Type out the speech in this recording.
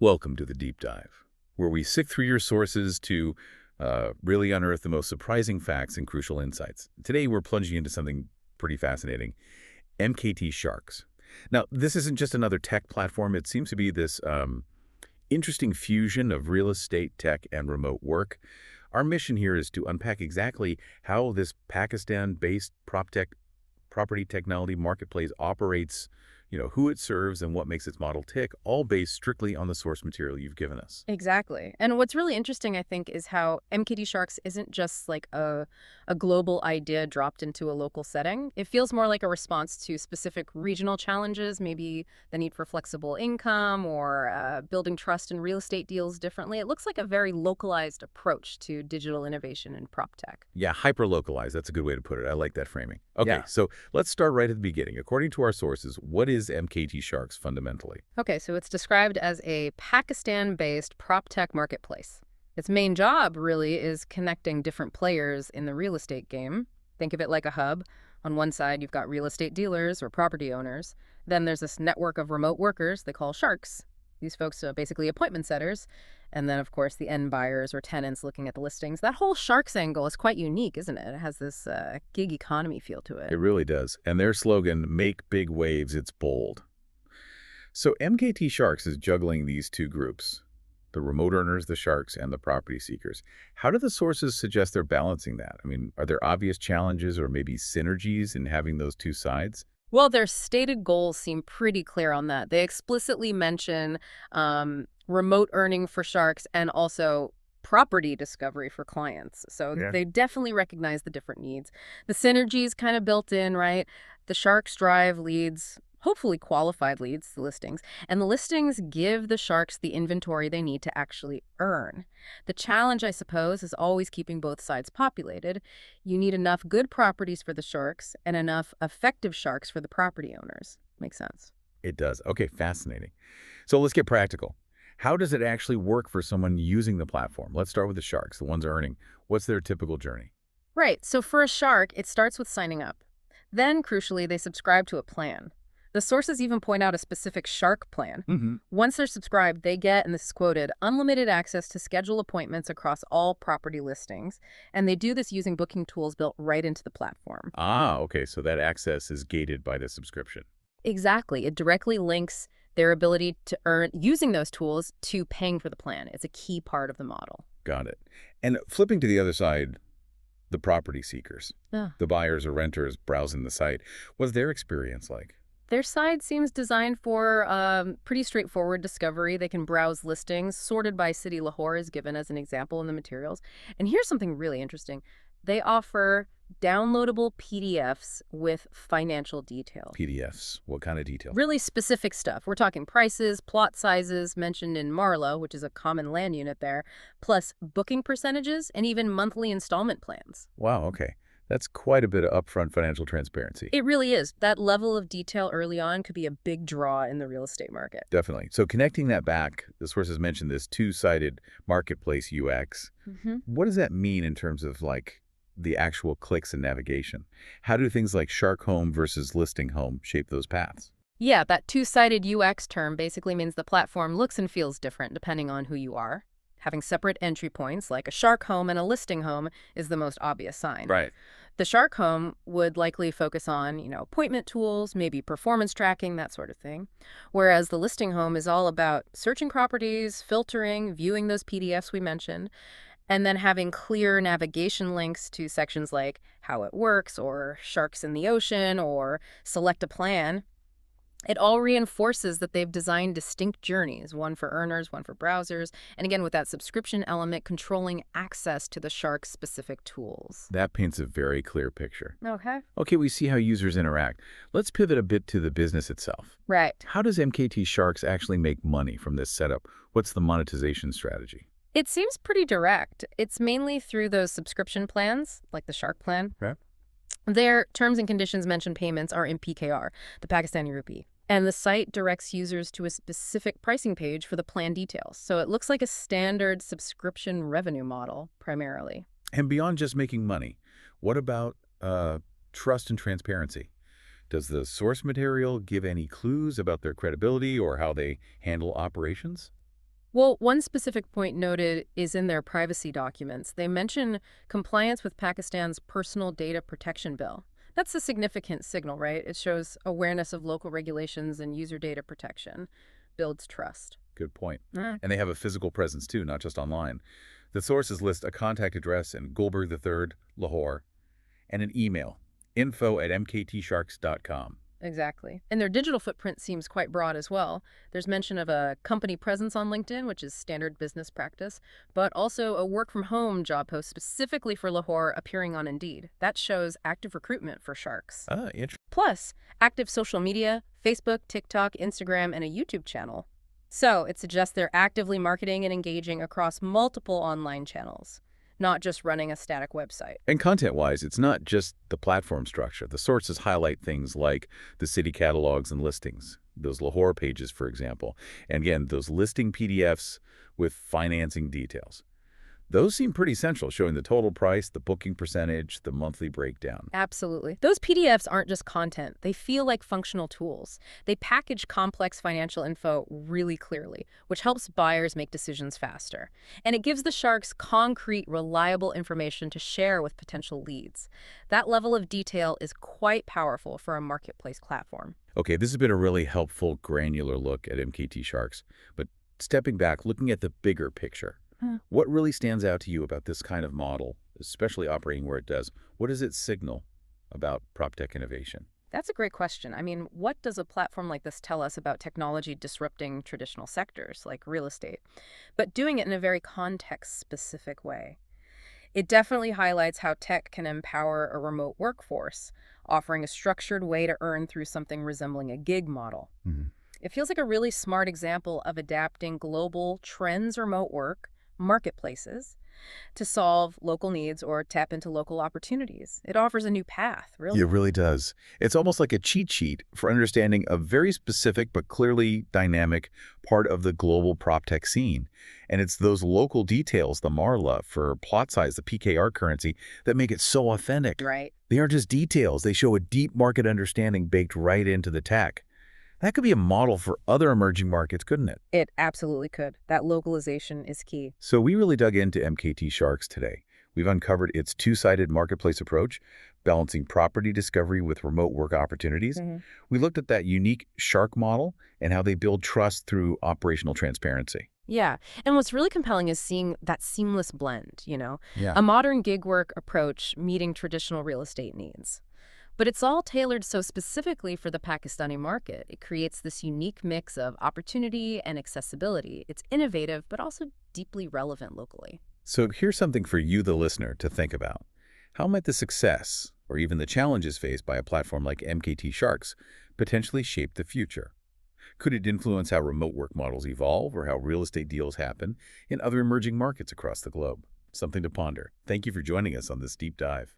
Welcome to the Deep Dive, where we sift through your sources to really unearth the most surprising facts and crucial insights. Today, we're plunging into something pretty fascinating, MKT Sharks. Now, this isn't just another tech platform. It seems to be this interesting fusion of real estate, tech, and remote work. Our mission here is to unpack exactly how this Pakistan-based property technology marketplace operates, who it serves and what makes its model tick, all based strictly on the source material you've given us. Exactly. And what's really interesting, I think, is how MKT Sharks isn't just like a global idea dropped into a local setting. It feels more like a response to specific regional challenges, maybe the need for flexible income or building trust in real estate deals differently. It looks like a very localized approach to digital innovation and prop tech. Yeah, hyper-localized. That's a good way to put it. I like that framing. Okay, Yeah. so let's start right at the beginning. According to our sources, what is MKT Sharks fundamentally? Okay, so it's described as a Pakistan-based prop tech marketplace. Its main job really is connecting different players in the real estate game. Think of it like a hub. On one side, you've got real estate dealers or property owners. Then there's this network of remote workers they call sharks. These folks are basically appointment setters. And then, of course, the end buyers or tenants looking at the listings. That whole sharks angle is quite unique, isn't it? It has this gig economy feel to It it. really does. And their slogan, "Make big waves, it's bold." So MKT Sharks is juggling these two groups, the remote earners, the sharks, and the property seekers. How do the sources suggest they're balancing that? I mean, are there obvious challenges or maybe synergies in having those two sides? Well, their stated goals seem pretty clear on that. They explicitly mention remote earning for sharks and also property discovery for clients. So Yeah. they definitely recognize the different needs. The synergy is kind of built in, right? The sharks drive leads, hopefully qualified leads, the listings, and the listings give the sharks the inventory they need to actually earn. The challenge, I suppose, is always keeping both sides populated. You need enough good properties for the sharks and enough effective sharks for the property owners. Makes sense. It does. Okay, fascinating. So let's get practical. How does it actually work for someone using the platform? Let's start with the sharks, the ones earning. What's their typical journey? Right, so for a shark, it starts with signing up. Then, crucially, they subscribe to a plan. The sources even point out a specific shark plan. Mm-hmm. Once they're subscribed, they get, and this is quoted, unlimited access to schedule appointments across all property listings. And they do this using booking tools built right into the platform. Ah, okay, so that access is gated by the subscription. Exactly. It directly links their ability to earn using those tools to paying for the plan. It's a key part of the model. Got it. And flipping to the other side, the property seekers, Yeah. the buyers or renters browsing the site, what's their experience like? Their site seems designed for pretty straightforward discovery. They can browse listings, sorted by city. Lahore is given as an example in the materials. And here's something really interesting. They offer downloadable PDFs with financial detail. PDFs, what kind of detail? Really specific stuff. We're talking prices, plot sizes mentioned in Marlow, which is a common land unit there, plus booking percentages and even monthly installment plans. Wow, okay. That's quite a bit of upfront financial transparency. It really is. That level of detail early on could be a big draw in the real estate market. Definitely. So connecting that back, the sources mentioned this two-sided marketplace UX. What does that mean in terms of like the actual clicks and navigation? How do things like Shark Home versus Listing Home shape those paths? Yeah, that two-sided UX term basically means the platform looks and feels different depending on who you are. Having separate entry points, like a shark home and a listing home, is the most obvious sign. Right. The shark home would likely focus on, appointment tools, maybe performance tracking, that sort of thing. Whereas the listing home is all about searching properties, filtering, viewing those PDFs we mentioned, and then having clear navigation links to sections like how it works or sharks in the ocean or select a plan. It all reinforces that they've designed distinct journeys, one for earners, one for browsers, and again, with that subscription element controlling access to the Shark's specific tools. That paints a very clear picture. Okay. Okay, we see how users interact. Let's pivot a bit to the business itself. Right. How does MKT Sharks actually make money from this setup? What's the monetization strategy? It seems pretty direct. It's mainly through those subscription plans, like the Shark plan. Okay. Their terms and conditions mentioned payments are in PKR, the Pakistani rupee. And the site directs users to a specific pricing page for the plan details. So it looks like a standard subscription revenue model, primarily. And beyond just making money, what about trust and transparency? Does the source material give any clues about their credibility or how they handle operations? Well, one specific point noted is in their privacy documents. They mention compliance with Pakistan's Personal Data Protection Bill. That's a significant signal, right? It shows awareness of local regulations and user data protection, builds trust. Good point. Ah, And they have a physical presence too, not just online. The sources list a contact address in Gulberg III, Lahore, and an email, info@mktsharks.com. exactly. And their digital footprint seems quite broad as well. There's mention of a company presence on LinkedIn, which is standard business practice, but also a work from home job post specifically for Lahore appearing on Indeed. That shows active recruitment for Sharks. Ah, interesting. Plus, active social media, Facebook, TikTok, Instagram, and a YouTube channel. So it suggests they're actively marketing and engaging across multiple online channels, not just running a static website. And content-wise, it's not just the platform structure. The sources highlight things like the city catalogs and listings, those Lahore pages, for example. And again, those listing PDFs with financing details. Those seem pretty central, showing the total price, the booking percentage, the monthly breakdown. Absolutely. Those PDFs aren't just content. They feel like functional tools. They package complex financial info really clearly, which helps buyers make decisions faster. And it gives the Sharks concrete, reliable information to share with potential leads. That level of detail is quite powerful for a marketplace platform. Okay, this has been a really helpful, granular look at MKT Sharks. But stepping back, looking at the bigger picture, what really stands out to you about this kind of model, especially operating where it does? What does it signal about prop tech innovation? That's a great question. I mean, what does a platform like this tell us about technology disrupting traditional sectors like real estate, but doing it in a very context-specific way? It definitely highlights how tech can empower a remote workforce, offering a structured way to earn through something resembling a gig model. Mhm. It feels like a really smart example of adapting global trends remote work, marketplaces, to solve local needs or tap into local opportunities. It offers a new path, It really. really does. It's almost like a cheat sheet for understanding a very specific but clearly dynamic part of the global prop tech scene. And it's those local details, the Marla for plot size, the PKR currency, that make it so authentic. Right. They aren't just details. They show a deep market understanding baked right into the tech. That could be a model for other emerging markets, couldn't it? It absolutely could. That localization is key. So we really dug into MKT Sharks today. We've uncovered its two-sided marketplace approach, balancing property discovery with remote work opportunities. Mhm. We looked at that unique shark model and how they build trust through operational transparency. Yeah. And what's really compelling is seeing that seamless blend, Yeah. a modern gig work approach meeting traditional real estate needs. But it's all tailored so specifically for the Pakistani market. It creates this unique mix of opportunity and accessibility. It's innovative, but also deeply relevant locally. So here's something for you, the listener, to think about. How might the success or even the challenges faced by a platform like MKT Sharks potentially shape the future? Could it influence how remote work models evolve or how real estate deals happen in other emerging markets across the globe? Something to ponder. Thank you for joining us on this deep dive.